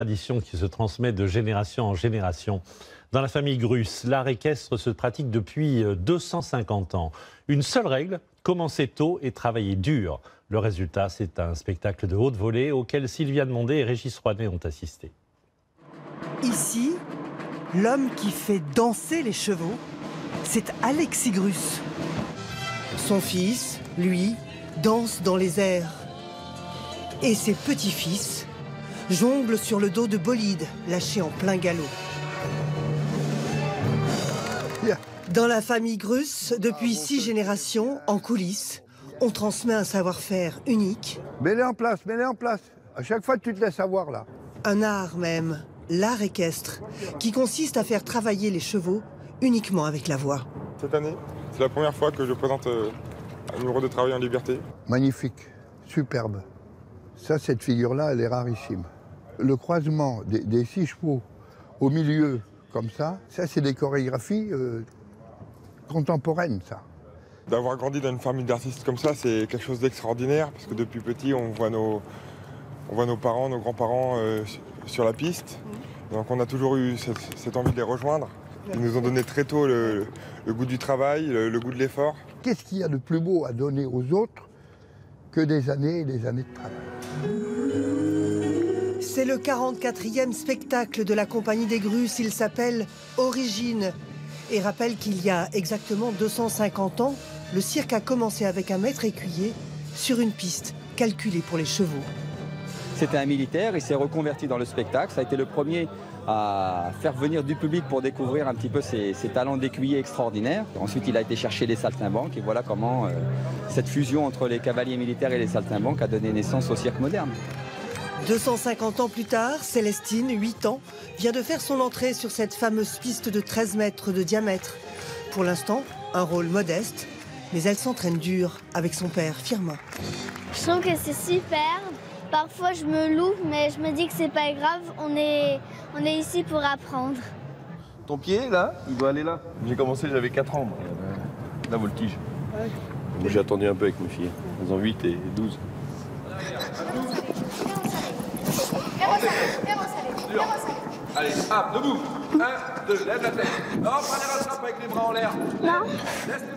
Tradition qui se transmet de génération en génération. Dans la famille Grus, l'art équestre se pratique depuis 250 ans. Une seule règle, commencer tôt et travailler dur. Le résultat, c'est un spectacle de haute volée auquel Sylviane Mondé et Régis Rouanet ont assisté. Ici, l'homme qui fait danser les chevaux, c'est Alexis Grus. Son fils, lui, danse dans les airs. Et ses petits-fils jonglent sur le dos de bolides lâchés en plein galop. Dans la famille Grus, depuis 6 générations, en coulisses, on transmet un savoir-faire unique. Mets-les en place, mets-les en place. À chaque fois, tu te laisses avoir, là. Un art même, l'art équestre, qui consiste à faire travailler les chevaux uniquement avec la voix. Cette année, c'est la première fois que je présente un numéro de travail en liberté. Magnifique, superbe. Ça, cette figure-là, elle est rarissime. Le croisement des 6 chevaux au milieu, comme ça c'est des chorégraphies contemporaines, ça. D'avoir grandi dans une famille d'artistes comme ça, c'est quelque chose d'extraordinaire, parce que depuis petit, on voit nos parents, nos grands-parents sur la piste. Donc on a toujours eu cette envie de les rejoindre. Ils nous ont donné très tôt le goût du travail, le goût de l'effort. Qu'est-ce qu'il y a de plus beau à donner aux autres que des années et des années de travail? C'est le 44e spectacle de la Compagnie des Grus. Il s'appelle Origine et rappelle qu'il y a exactement 250 ans, le cirque a commencé avec un maître écuyer sur une piste calculée pour les chevaux. C'était un militaire, il s'est reconverti dans le spectacle. Ça a été le premier à faire venir du public pour découvrir un petit peu ses talents d'écuyer extraordinaires. Ensuite, il a été chercher les saltimbanques et voilà comment cette fusion entre les cavaliers militaires et les saltimbanques a donné naissance au cirque moderne. 250 ans plus tard, Célestine, 8 ans, vient de faire son entrée sur cette fameuse piste de 13 mètres de diamètre. Pour l'instant, un rôle modeste, mais elle s'entraîne dur avec son père, Firmin. Je trouve que c'est super. Parfois, je me loupe, mais je me dis que c'est pas grave. On est ici pour apprendre. Ton pied, là, il doit aller là. J'ai commencé, j'avais 4 ans, moi, la voltige. Ouais. Moi, j'ai attendu un peu avec mes filles. Elles ont 8 et 12. Allez, hop, debout. 1, 2, lève la tête. Hop, allez, rattrape avec les bras en l'air. Non.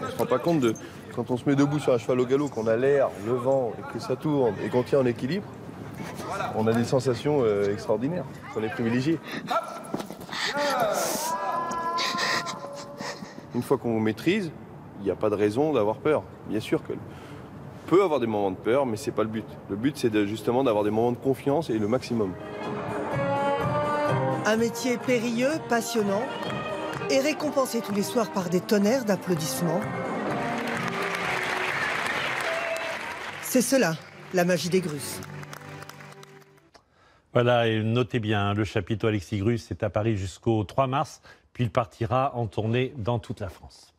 On se rend pas compte de quand on se met debout sur un cheval au galop, qu'on a l'air, le vent, et que ça tourne, et qu'on tient en équilibre, on a des sensations extraordinaires. On est privilégiés. Une fois qu'on maîtrise, il n'y a pas de raison d'avoir peur. Bien sûr que peut avoir des moments de peur, mais c'est pas le but. Le but, c'est justement d'avoir des moments de confiance et le maximum. Un métier périlleux, passionnant et récompensé tous les soirs par des tonnerres d'applaudissements. C'est cela, la magie des Grus. Voilà, et notez bien, le chapiteau Alexis Grus est à Paris jusqu'au 3 mars, puis il partira en tournée dans toute la France.